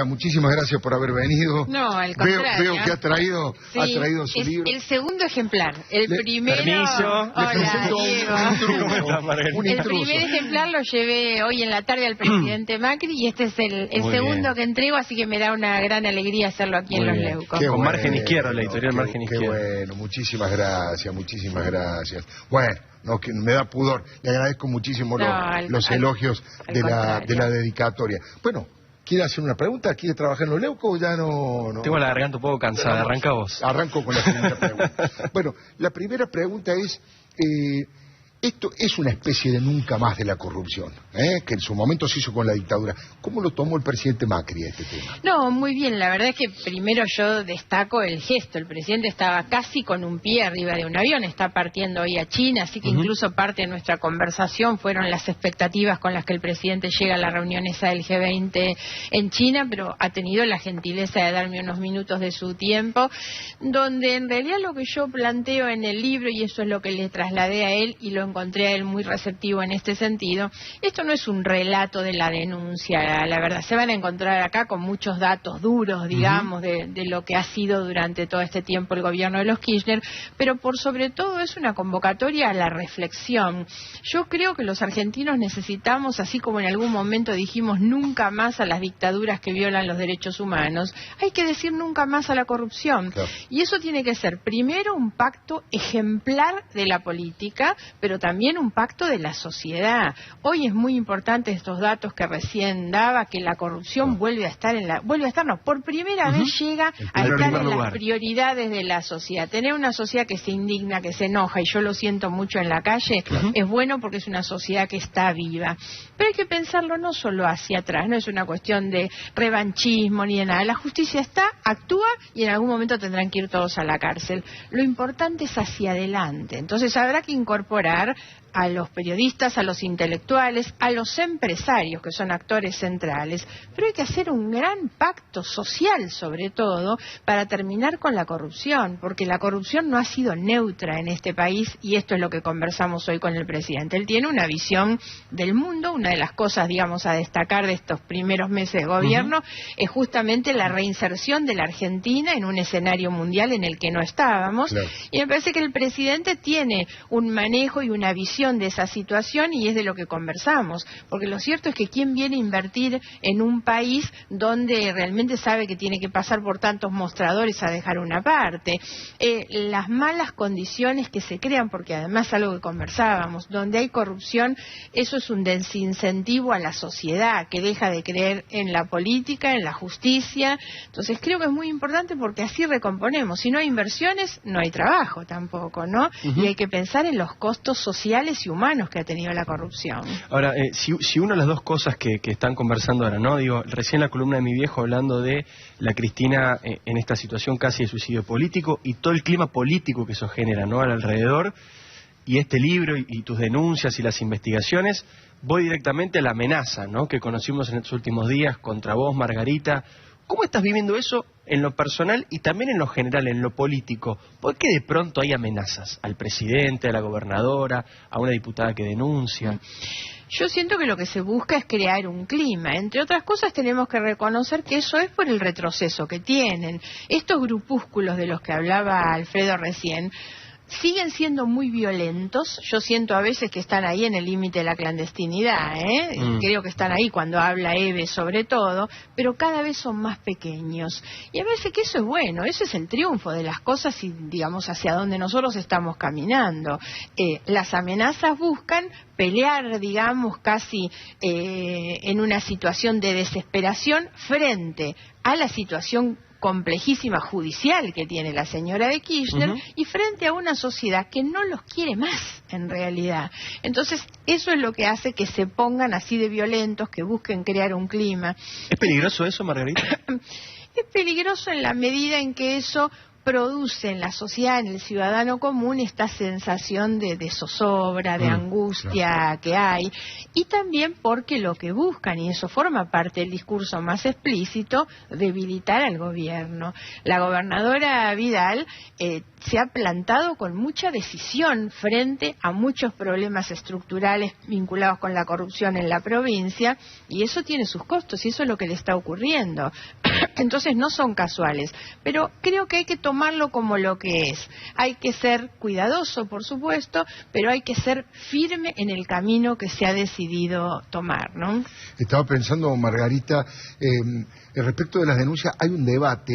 Muchísimas gracias por haber venido. No, al contrario. Veo que ha traído su libro. El segundo ejemplar. El primero... Permiso. Hola, Diego. El primer ejemplar lo llevé hoy en la tarde al presidente Macri y este es el segundo que entrego, así que me da una gran alegría hacerlo aquí en Los Leucos. Qué Con bueno, Margen Izquierdo, la editorial Margen Izquierdo. Qué bueno, muchísimas gracias. Bueno, no, que me da pudor. Le agradezco muchísimo los elogios de la dedicatoria. Bueno, ¿quiere hacer una pregunta? ¿Quiere trabajar en Los Leucos o ya no? Tengo la garganta un poco cansada, arranca vos. Arranco con la primera pregunta. Bueno, la primera pregunta es, esto es una especie de nunca más de la corrupción, que en su momento se hizo con la dictadura. ¿Cómo lo tomó el presidente Macri este tema? No, muy bien. La verdad es que primero yo destaco el gesto. El presidente estaba casi con un pie arriba de un avión. Está partiendo hoy a China, así que incluso parte de nuestra conversación fueron las expectativas con las que el presidente llega a la reunión esa del G20 en China, pero ha tenido la gentileza de darme unos minutos de su tiempo, donde en realidad lo que yo planteo en el libro, y eso es lo que le trasladé a él, y lo encontré a él muy receptivo en este sentido, esto no es un relato de la denuncia, la verdad. Se van a encontrar acá con muchos datos duros, digamos, de lo que ha sido durante todo este tiempo el gobierno de los Kirchner, pero por sobre todo es una convocatoria a la reflexión. Yo creo que los argentinos necesitamos, así como en algún momento dijimos nunca más a las dictaduras que violan los derechos humanos, hay que decir nunca más a la corrupción. Claro. Y eso tiene que ser primero un pacto ejemplar de la política, pero también un pacto de la sociedad. Hoy es muy importante estos datos que recién daba, que la corrupción vuelve a estar por primera vez llega a estar en las prioridades de la sociedad. Tener una sociedad que se indigna, que se enoja, y yo lo siento mucho en la calle, es bueno porque es una sociedad que está viva. Pero hay que pensarlo no solo hacia atrás, no es una cuestión de revanchismo ni de nada. La justicia está, actúa y en algún momento tendrán que ir todos a la cárcel. Lo importante es hacia adelante. Entonces habrá que incorporar a los periodistas, a los intelectuales, a los empresarios, que son actores centrales, pero hay que hacer un gran pacto social, sobre todo, para terminar con la corrupción, porque la corrupción no ha sido neutra en este país, y esto es lo que conversamos hoy con el presidente. Él tiene una visión del mundo. Una de las cosas, digamos, a destacar de estos primeros meses de gobierno es justamente la reinserción de la Argentina en un escenario mundial en el que no estábamos, y me parece que el presidente tiene un manejo y una visión de esa situación, y es de lo que conversamos, porque lo cierto es que ¿quién viene a invertir en un país donde realmente sabe que tiene que pasar por tantos mostradores a dejar una parte? Las malas condiciones que se crean, porque además algo que conversábamos, donde hay corrupción, eso es un desincentivo a la sociedad, que deja de creer en la política, en la justicia. Entonces creo que es muy importante, porque así recomponemos. Si no hay inversiones, no hay trabajo tampoco, ¿no? Y hay que pensar en los costos sociales y humanos que ha tenido la corrupción. Ahora, si una de las dos cosas que están conversando ahora, ¿no? Digo, recién la columna de mi viejo hablando de la Cristina en esta situación casi de suicidio político y todo el clima político que eso genera, ¿no? Alrededor, y este libro y tus denuncias y las investigaciones, voy directamente a la amenaza, ¿no? Que conocimos en estos últimos días contra vos, Margarita. ¿Cómo estás viviendo eso en lo personal y también en lo general, en lo político? ¿Por qué de pronto hay amenazas al presidente, a la gobernadora, a una diputada que denuncia? Yo siento que lo que se busca es crear un clima. Entre otras cosas, tenemos que reconocer que eso es por el retroceso que tienen. Estos grupúsculos de los que hablaba Alfredo recién siguen siendo muy violentos. Yo siento a veces que están ahí en el límite de la clandestinidad, Creo que están ahí cuando habla Eve sobre todo, pero cada vez son más pequeños. Y a veces que eso es bueno, eso es el triunfo de las cosas y, digamos, hacia donde nosotros estamos caminando. Las amenazas buscan pelear, digamos, casi en una situación de desesperación frente a la situación complejísima judicial que tiene la señora de Kirchner y frente a una sociedad que no los quiere más, en realidad. Entonces, eso es lo que hace que se pongan así de violentos, que busquen crear un clima. ¿Es peligroso eso, Margarita? Es peligroso en la medida en que eso produce en la sociedad, en el ciudadano común, esta sensación de zozobra, de angustia que hay, y también porque lo que buscan, y eso forma parte del discurso más explícito, debilitar al gobierno. La gobernadora Vidal se ha plantado con mucha decisión frente a muchos problemas estructurales vinculados con la corrupción en la provincia, y eso tiene sus costos, y eso es lo que le está ocurriendo. Entonces no son casuales, pero creo que hay que tomarlo como lo que es. Hay que ser cuidadoso, por supuesto, pero hay que ser firme en el camino que se ha decidido tomar, ¿no? Estaba pensando, Margarita, respecto de las denuncias, hay un debate,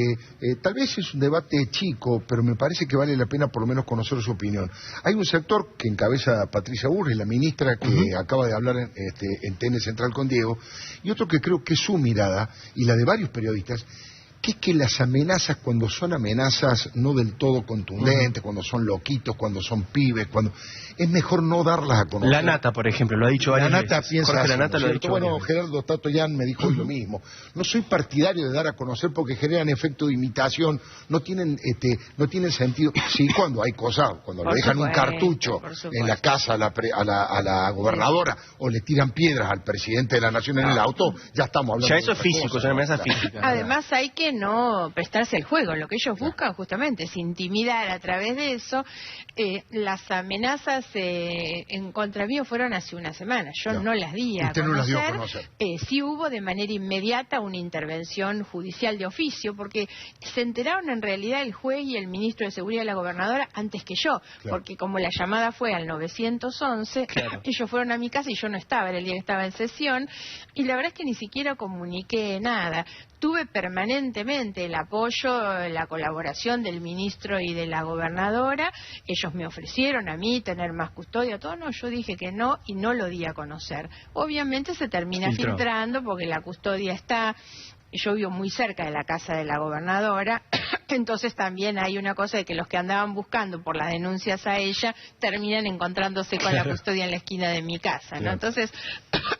tal vez es un debate chico, pero me parece que vale la pena por lo menos conocer su opinión. Hay un sector que encabeza Patricia Bullrich, la ministra que acaba de hablar en TN Central con Diego, y otro que creo que es su mirada, y la de varios periodistas, que es que las amenazas, cuando son amenazas no del todo contundentes, cuando son loquitos, cuando son pibes, cuando es mejor no darlas a conocer. La Nata, por ejemplo, lo ha dicho varias veces. La Nata piensa Jorge así, Lanata lo ha dicho bueno, varias veces. Gerardo Tatoyan me dijo lo mismo. No soy partidario de dar a conocer porque generan efecto de imitación, no tienen sentido. Sí, cuando hay cosas, cuando le dejan un cartucho en la casa a la gobernadora o le tiran piedras al presidente de la Nación en el auto, ya estamos hablando ya eso de es físico, cosa, es una amenaza física. Además hay que no prestarse el juego. Lo que ellos buscan justamente es intimidar a través de eso. Las amenazas en contra mío fueron hace una semana. Yo no las di a Usted conocer. no las dio a conocer. Sí hubo de manera inmediata una intervención judicial de oficio, porque se enteraron en realidad el juez y el ministro de Seguridad y la gobernadora antes que yo, porque como la llamada fue al 911, ellos fueron a mi casa y yo no estaba, era el día que estaba en sesión, y la verdad es que ni siquiera comuniqué nada. Tuve permanentemente el apoyo, la colaboración del ministro y de la gobernadora. Ellos me ofrecieron a mí tener más custodia, todo. No, yo dije que no y no lo di a conocer. Obviamente se termina filtrando porque la custodia está... Yo vivo muy cerca de la casa de la gobernadora, entonces también hay una cosa de que los que andaban buscando por las denuncias a ella terminan encontrándose con la custodia en la esquina de mi casa, ¿no? Entonces,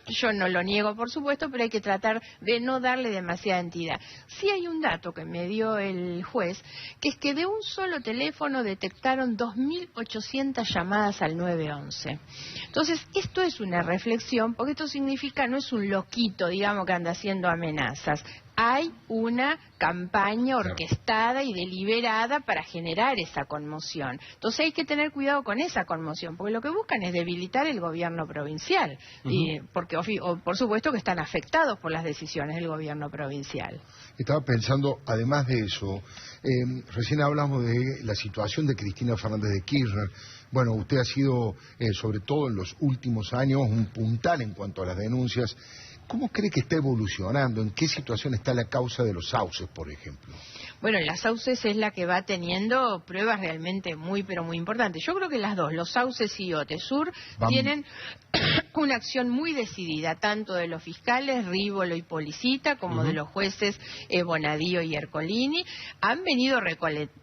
yo no lo niego, por supuesto, pero hay que tratar de no darle demasiada entidad. Sí hay un dato que me dio el juez, que es que de un solo teléfono detectaron 2.800 llamadas al 911. Entonces, esto es una reflexión, porque esto significa, no es un loquito, digamos, que anda haciendo amenazas. Hay una campaña orquestada y deliberada para generar esa conmoción. Entonces hay que tener cuidado con esa conmoción, porque lo que buscan es debilitar el gobierno provincial, y porque por supuesto que están afectados por las decisiones del gobierno provincial. Estaba pensando, además de eso, recién hablamos de la situación de Cristina Fernández de Kirchner. Bueno, usted ha sido, sobre todo en los últimos años, un puntal en cuanto a las denuncias. ¿Cómo cree que está evolucionando? ¿En qué situación está la causa de los sauces, por ejemplo? Bueno, las sauces es la que va teniendo pruebas realmente muy, pero muy importantes. Yo creo que las dos, los sauces y Otesur, tienen una acción muy decidida, tanto de los fiscales, Rívolo y Policita, como de los jueces Bonadío y Ercolini. Han venido recolectando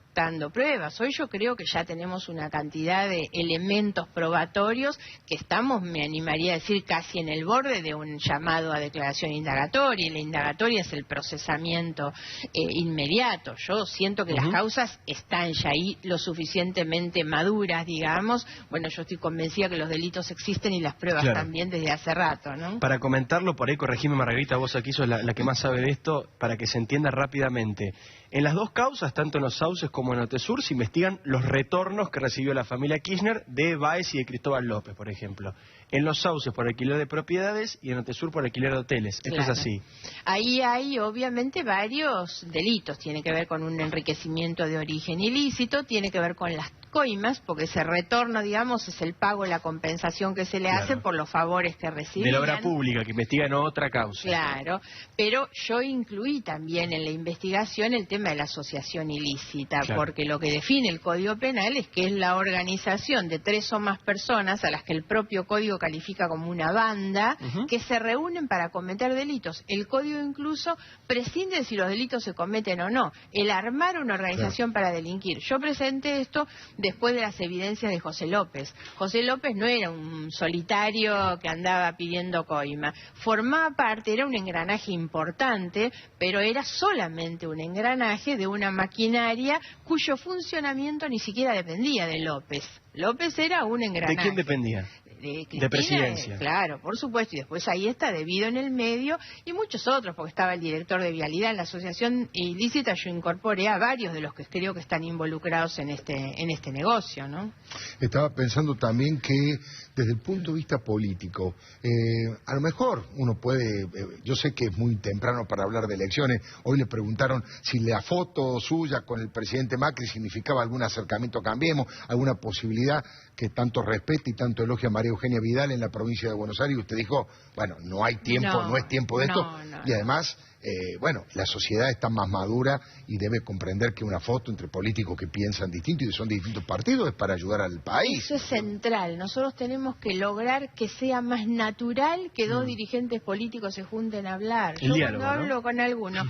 pruebas. Hoy yo creo que ya tenemos una cantidad de elementos probatorios que estamos, me animaría a decir, casi en el borde de un llamado a declaración indagatoria, y la indagatoria es el procesamiento inmediato. Yo siento que las causas están ya ahí lo suficientemente maduras, digamos. Bueno, yo estoy convencida que los delitos existen y las pruebas también desde hace rato, ¿no? Para comentarlo, por ahí corregime, Margarita, vos aquí sos la que más sabe de esto, para que se entienda rápidamente. En las dos causas, tanto en los sauces como en Otesur, se investigan los retornos que recibió la familia Kirchner de Báez y de Cristóbal López, por ejemplo. En los sauces por alquiler de propiedades y en Otesur por alquiler de hoteles. Esto es así. Ahí hay obviamente varios delitos. Tiene que ver con un enriquecimiento de origen ilícito, tiene que ver con las coimas, porque ese retorno, digamos, es el pago, la compensación que se le hace por los favores que reciben. De la obra pública, que investiga en otra causa. Claro, pero yo incluí también en la investigación el tema de la asociación ilícita, porque lo que define el Código Penal es que es la organización de 3 o más personas a las que el propio Código califica como una banda, que se reúnen para cometer delitos. El código incluso prescinde de si los delitos se cometen o no. El armar una organización para delinquir. Yo presenté esto después de las evidencias de José López. José López no era un solitario que andaba pidiendo coima. Formaba parte, era un engranaje importante, pero era solamente un engranaje de una maquinaria cuyo funcionamiento ni siquiera dependía de López. López era un engranaje. ¿De quién dependía? De Presidencia. Claro, por supuesto, y después ahí está Debido en el medio y muchos otros, porque estaba el director de Vialidad. En la asociación ilícita yo incorporé a varios de los que creo que están involucrados en este negocio, ¿no? Estaba pensando también que desde el punto de vista político, a lo mejor uno puede, yo sé que es muy temprano para hablar de elecciones, hoy le preguntaron si la foto suya con el presidente Macri significaba algún acercamiento a Cambiemos, alguna posibilidad que tanto respete y tanto elogia a María Eugenia Vidal en la provincia de Buenos Aires, y usted dijo, bueno, no hay tiempo, no es tiempo de esto, y además, bueno, la sociedad está más madura y debe comprender que una foto entre políticos que piensan distinto y que son de distintos partidos es para ayudar al país. Eso es central. Nosotros tenemos que lograr que sea más natural que dos dirigentes políticos se junten a hablar. Yo cuando hablo con alguno,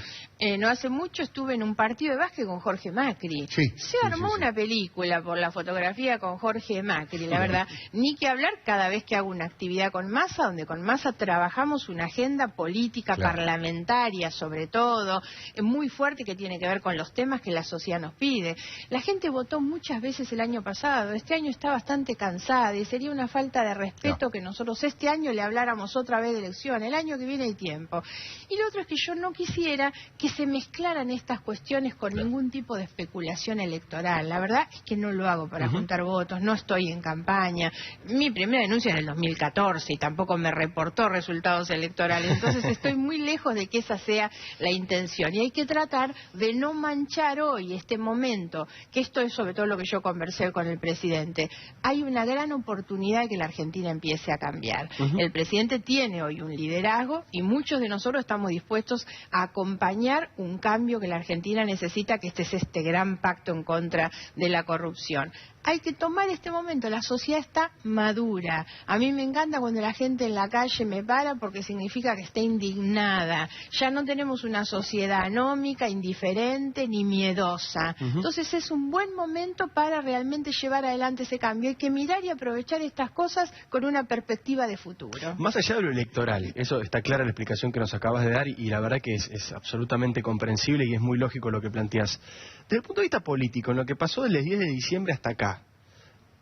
no hace mucho estuve en un partido de básquet con Jorge Macri. Se armó una película por la fotografía con Jorge Macri, la verdad. Ni que hablar cada vez que hago una actividad con Massa, donde con Massa trabajamos una agenda política parlamentaria, sobre todo, muy fuerte, que tiene que ver con los temas que la sociedad nos pide. La gente votó muchas veces el año pasado, este año está bastante cansada y sería una falta de respeto que nosotros este año le habláramos otra vez de elección, el año que viene hay tiempo. Y lo otro es que yo no quisiera que se mezclaran estas cuestiones con ningún tipo de especulación electoral. La verdad es que no lo hago para juntar votos, no estoy en campaña. Mi primera denuncia es en el 2014 y tampoco me reportó resultados electorales, entonces estoy muy lejos de que esa sea la intención, y hay que tratar de no manchar hoy este momento, que esto es sobre todo lo que yo conversé con el presidente. Hay una gran oportunidad de que la Argentina empiece a cambiar. El presidente tiene hoy un liderazgo y muchos de nosotros estamos dispuestos a acompañar un cambio que la Argentina necesita, que es este gran pacto en contra de la corrupción. Hay que tomar este momento, la sociedad está madura. A mí me encanta cuando la gente en la calle me para porque significa que está indignada. Ya no tenemos una sociedad anómica, indiferente ni miedosa. Entonces es un buen momento para realmente llevar adelante ese cambio. Hay que mirar y aprovechar estas cosas con una perspectiva de futuro. Más allá de lo electoral, eso está clara la explicación que nos acabas de dar y la verdad que es absolutamente comprensible y es muy lógico lo que planteas. Desde el punto de vista político, en lo que pasó desde el 10 de diciembre hasta acá,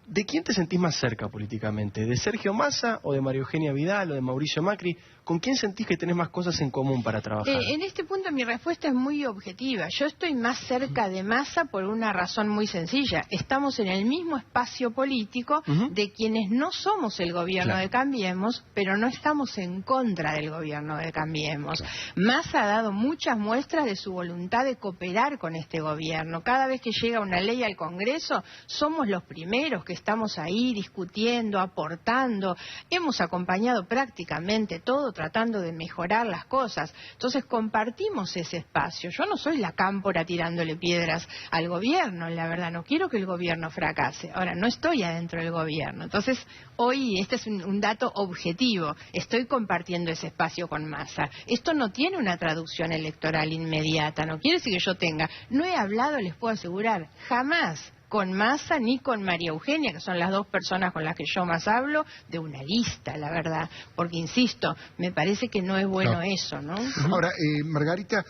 ¿de quién te sentís más cerca políticamente? ¿De Sergio Massa o de María Eugenia Vidal o de Mauricio Macri? ¿Con quién sentís que tenés más cosas en común para trabajar? En este punto mi respuesta es muy objetiva. Yo estoy más cerca de Massa por una razón muy sencilla. Estamos en el mismo espacio político de quienes no somos el gobierno de Cambiemos, pero no estamos en contra del gobierno de Cambiemos. Massa ha dado muchas muestras de su voluntad de cooperar con este gobierno. Cada vez que llega una ley al Congreso, somos los primeros que estamos ahí discutiendo, aportando. Hemos acompañado prácticamente todo, tratando de mejorar las cosas. Entonces compartimos ese espacio. Yo no soy la cámpora tirándole piedras al gobierno, la verdad, no quiero que el gobierno fracase. Ahora, no estoy adentro del gobierno. Entonces, hoy este es un dato objetivo. Estoy compartiendo ese espacio con Massa. Esto no tiene una traducción electoral inmediata, no quiere decir que yo tenga. No he hablado, les puedo asegurar, jamás con Massa ni con María Eugenia, que son las dos personas con las que yo más hablo, de una lista, la verdad. Porque, insisto, me parece que no es bueno eso, ¿no? Ahora, Margarita,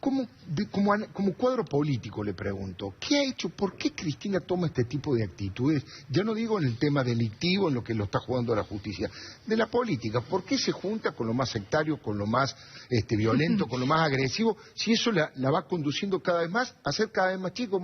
como cuadro político le pregunto, ¿qué ha hecho, por qué Cristina toma este tipo de actitudes? Ya no digo en el tema delictivo, en lo que lo está jugando la justicia, de la política. ¿Por qué se junta con lo más sectario, con lo más violento, con lo más agresivo? Si eso la va conduciendo cada vez más a ser cada vez más chico,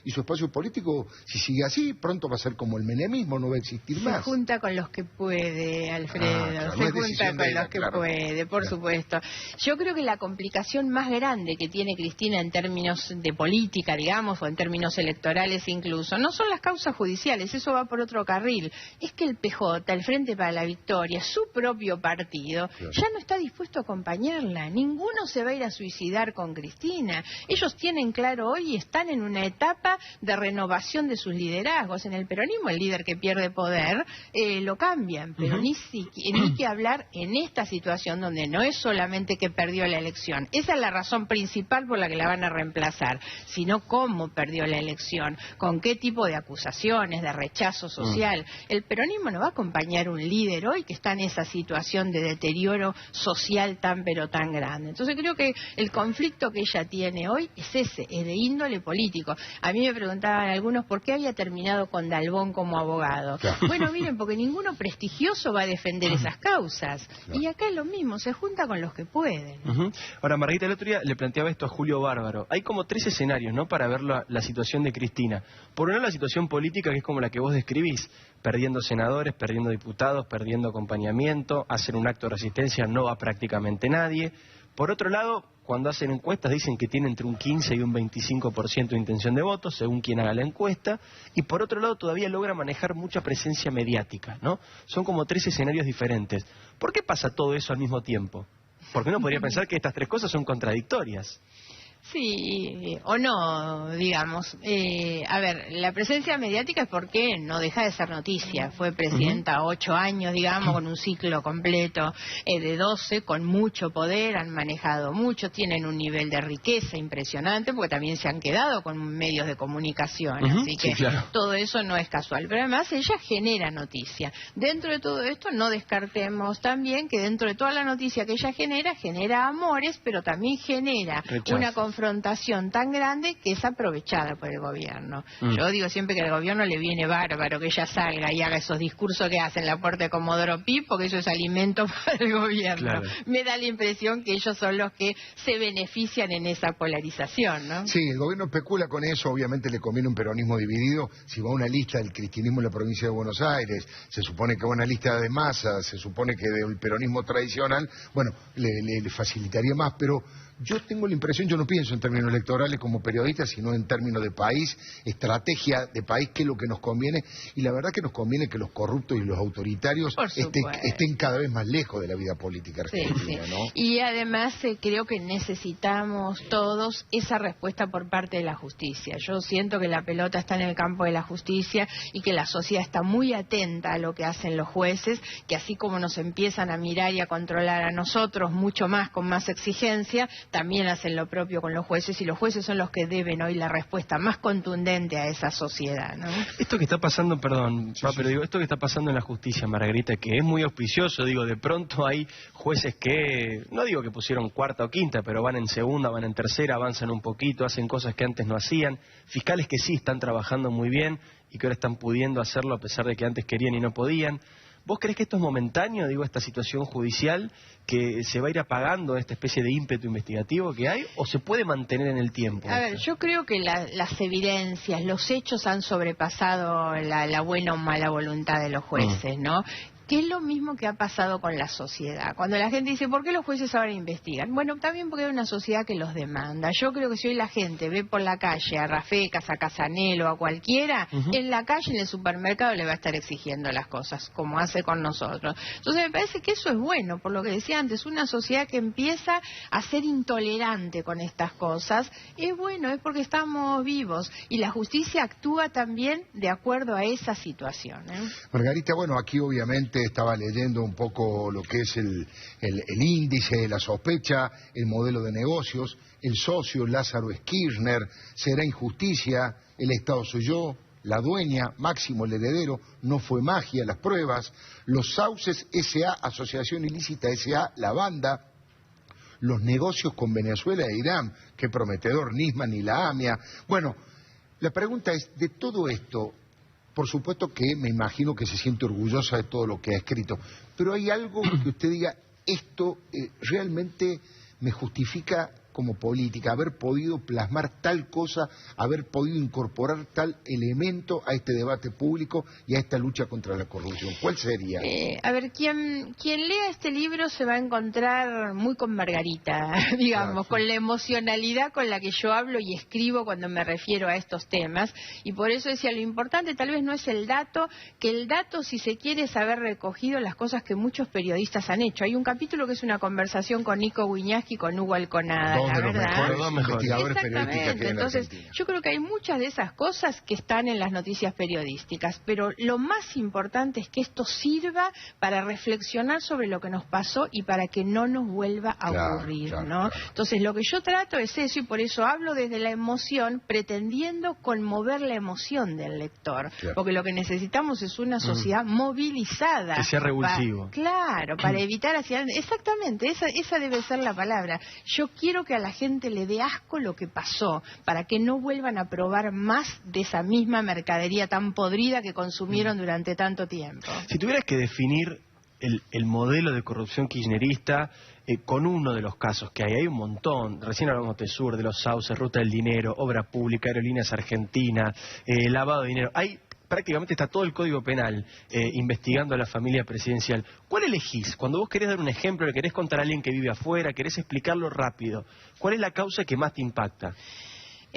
y su espacio político, si sigue así, pronto va a ser como el menemismo, no va a existir más. Se junta con los que puede, Alfredo, se junta con los que puede, por supuesto. Yo creo que la complicación más grande que tiene Cristina en términos de política, digamos, o en términos electorales incluso, no son las causas judiciales, eso va por otro carril. Es que el PJ, el Frente para la Victoria, su propio partido, ya no está dispuesto a acompañarla. Ninguno se va a ir a suicidar con Cristina. Ellos tienen claro hoy y están en una etapa de renovación de sus liderazgos. En el peronismo, el líder que pierde poder, lo cambian, pero ni que hablar en esta situación donde no es solamente que perdió la elección. Esa es la razón principal por la que la van a reemplazar, sino cómo perdió la elección, con qué tipo de acusaciones, de rechazo social. El peronismo no va a acompañar un líder hoy que está en esa situación de deterioro social tan pero tan grande. Entonces creo que el conflicto que ella tiene hoy es ese, es de índole político. A mí me preguntaban algunos por qué había terminado con Dalbón como abogado. Bueno, miren, porque ninguno prestigioso va a defender esas causas. Y acá es lo mismo, se junta con los que pueden. Ahora, Margarita, el otro día le planteaba esto a Julio Bárbaro. Hay como 3 escenarios, ¿no?, para ver la situación de Cristina. Por un lado, la situación política, que es como la que vos describís, perdiendo senadores, perdiendo diputados, perdiendo acompañamiento, hacer un acto de resistencia no va prácticamente nadie. Por otro lado, cuando hacen encuestas dicen que tiene entre un 15 y un 25% de intención de voto, según quien haga la encuesta, y por otro lado todavía logra manejar mucha presencia mediática, ¿no? Son como 3 escenarios diferentes. ¿Por qué pasa todo eso al mismo tiempo? Porque uno podría pensar que estas 3 cosas son contradictorias. Sí, o no, digamos. A ver, la presencia mediática es porque no deja de ser noticia. Fue presidenta 8 años, digamos, con un ciclo completo de 12, con mucho poder, han manejado mucho, tienen un nivel de riqueza impresionante, porque también se han quedado con medios de comunicación, así que todo eso no es casual. Pero además ella genera noticia. Dentro de todo esto no descartemos también que dentro de toda la noticia que ella genera amores, pero también genera una confrontación tan grande que es aprovechada por el gobierno. Yo digo siempre que al gobierno le viene bárbaro que ella salga y haga esos discursos que hacen la puerta de Comodoro Pi, porque eso es alimento para el gobierno. Me da la impresión que ellos son los que se benefician en esa polarización, ¿no? Sí, el gobierno especula con eso, obviamente le conviene un peronismo dividido. Si va a una lista del cristianismo en la provincia de Buenos Aires, se supone que va a una lista de Massa, se supone que del peronismo tradicional, bueno, le facilitaría más, pero yo tengo la impresión, yo no pienso en términos electorales como periodista, sino en términos de país, estrategia de país, que es lo que nos conviene, y la verdad que nos conviene que los corruptos y los autoritarios estén cada vez más lejos de la vida política argentina, ¿no? Y además creo que necesitamos todos esa respuesta por parte de la justicia. Yo siento que la pelota está en el campo de la justicia y que la sociedad está muy atenta a lo que hacen los jueces, que así como nos empiezan a mirar y a controlar a nosotros mucho más, con más exigencia, también hacen lo propio con los jueces, y los jueces son los que deben hoy la respuesta más contundente a esa sociedad, ¿no? Esto que está pasando, perdón, pero digo, esto que está pasando en la justicia, Margarita, que es muy auspicioso, digo, de pronto hay jueces que, no digo que pusieron 4ª o 5ª, pero van en 2ª, van en 3ª, avanzan un poquito, hacen cosas que antes no hacían, fiscales que sí están trabajando muy bien y que ahora están pudiendo hacerlo a pesar de que antes querían y no podían. ¿Vos creés que esto es momentáneo, digo, esta situación judicial, que se va a ir apagando esta especie de ímpetu investigativo que hay, o se puede mantener en el tiempo? A ver, yo creo que las evidencias, los hechos han sobrepasado la buena o mala voluntad de los jueces, ¿no? Que es lo mismo que ha pasado con la sociedad. Cuando la gente dice, ¿por qué los jueces ahora investigan? Bueno, también porque hay una sociedad que los demanda. Yo creo que si hoy la gente ve por la calle a Rafecas, a Casanelo, a cualquiera, en la calle, en el supermercado, le va a estar exigiendo las cosas, como hace con nosotros. Entonces me parece que eso es bueno, por lo que decía antes, una sociedad que empieza a ser intolerante con estas cosas, es bueno, es porque estamos vivos, y la justicia actúa también de acuerdo a esa situación, ¿eh? Margarita, bueno, aquí obviamente estaba leyendo un poco lo que es el índice de la sospecha, el modelo de negocios, el socio Lázaro Kirchner, será injusticia, el Estado soy yo, la dueña, Máximo el heredero, no fue magia, las pruebas, los sauces S.A., Asociación Ilícita S.A., la banda, los negocios con Venezuela e Irán, qué prometedor, Nisman y la AMIA. Bueno, la pregunta es, de todo esto, por supuesto que me imagino que se siente orgullosa de todo lo que ha escrito, pero hay algo que usted diga, esto realmente me justifica como política, haber podido plasmar tal cosa, haber podido incorporar tal elemento a este debate público y a esta lucha contra la corrupción? ¿Cuál sería? A ver, quien lea este libro se va a encontrar muy con Margarita, digamos, con la emocionalidad con la que yo hablo y escribo cuando me refiero a estos temas, y por eso decía, lo importante tal vez no es el dato, que el dato, si se quiere, es haber recogido las cosas que muchos periodistas han hecho. Hay un capítulo que es una conversación con Nico Wiñaski y con Hugo Alconada, dos de los verdad. mejores investigadores periodísticos que hay en Entonces, Argentina. yo creo que hay muchas de esas cosas que están en las noticias periodísticas, pero lo más importante es que esto sirva para reflexionar sobre lo que nos pasó y para que no nos vuelva a ocurrir, ¿no? Entonces, lo que yo trato es eso, y por eso hablo desde la emoción, pretendiendo conmover la emoción del lector, porque lo que necesitamos es una sociedad movilizada. Que sea revulsivo. Para evitar hacia... Exactamente, esa debe ser la palabra. Yo quiero que a la gente le dé asco lo que pasó, para que no vuelvan a probar más de esa misma mercadería tan podrida que consumieron durante tanto tiempo. Si tuvieras que definir el modelo de corrupción kirchnerista con uno de los casos que hay un montón, recién hablamos de Sur, de los sauces, Ruta del Dinero, Obra Pública, Aerolíneas Argentinas, lavado de dinero, prácticamente está todo el Código Penal investigando a la familia presidencial. ¿Cuál elegís? Cuando vos querés dar un ejemplo, le querés contar a alguien que vive afuera, querés explicarlo rápido, ¿cuál es la causa que más te impacta?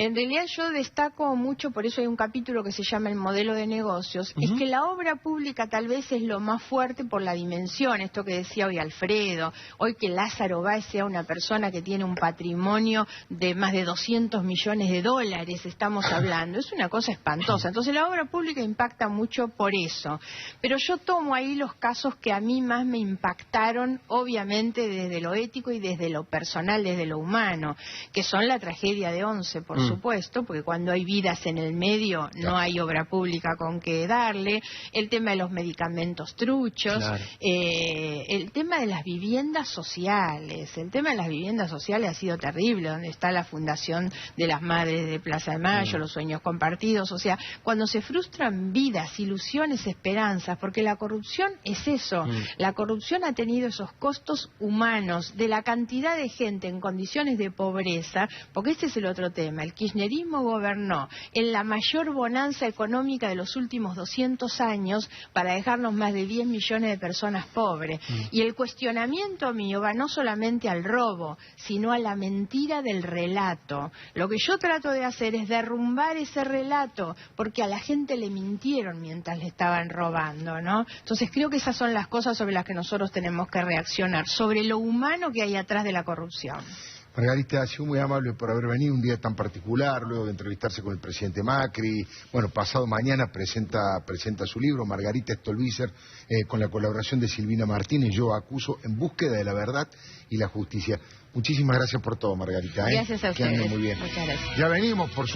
En realidad yo destaco mucho, por eso hay un capítulo que se llama el modelo de negocios, es que la obra pública tal vez es lo más fuerte por la dimensión, esto que decía hoy Alfredo, hoy que Lázaro Báez sea una persona que tiene un patrimonio de más de 200 millones de dólares, estamos hablando, es una cosa espantosa. Entonces la obra pública impacta mucho por eso, pero yo tomo ahí los casos que a mí más me impactaron, obviamente desde lo ético y desde lo personal, desde lo humano, que son la tragedia de Once, por supuesto, porque cuando hay vidas en el medio no hay obra pública con que darle, el tema de los medicamentos truchos, el tema de las viviendas sociales, ha sido terrible, donde está la Fundación de las Madres de Plaza de Mayo, los sueños compartidos, o sea, cuando se frustran vidas, ilusiones, esperanzas, porque la corrupción es eso, la corrupción ha tenido esos costos humanos, de la cantidad de gente en condiciones de pobreza, porque este es el otro tema, el kirchnerismo gobernó en la mayor bonanza económica de los últimos 200 años para dejarnos más de 10 millones de personas pobres. Y el cuestionamiento mío va no solamente al robo, sino a la mentira del relato. Lo que yo trato de hacer es derrumbar ese relato, porque a la gente le mintieron mientras le estaban robando, ¿no? Entonces creo que esas son las cosas sobre las que nosotros tenemos que reaccionar, sobre lo humano que hay atrás de la corrupción. Margarita, ha sido muy amable por haber venido un día tan particular, luego de entrevistarse con el presidente Macri. Bueno, pasado mañana presenta su libro, Margarita Stolbizer, con la colaboración de Silvina Martínez, Yo acuso, en búsqueda de la verdad y la justicia. Muchísimas gracias por todo, Margarita. Gracias a ustedes. Que anden muy bien. Muchas gracias. Ya venimos, por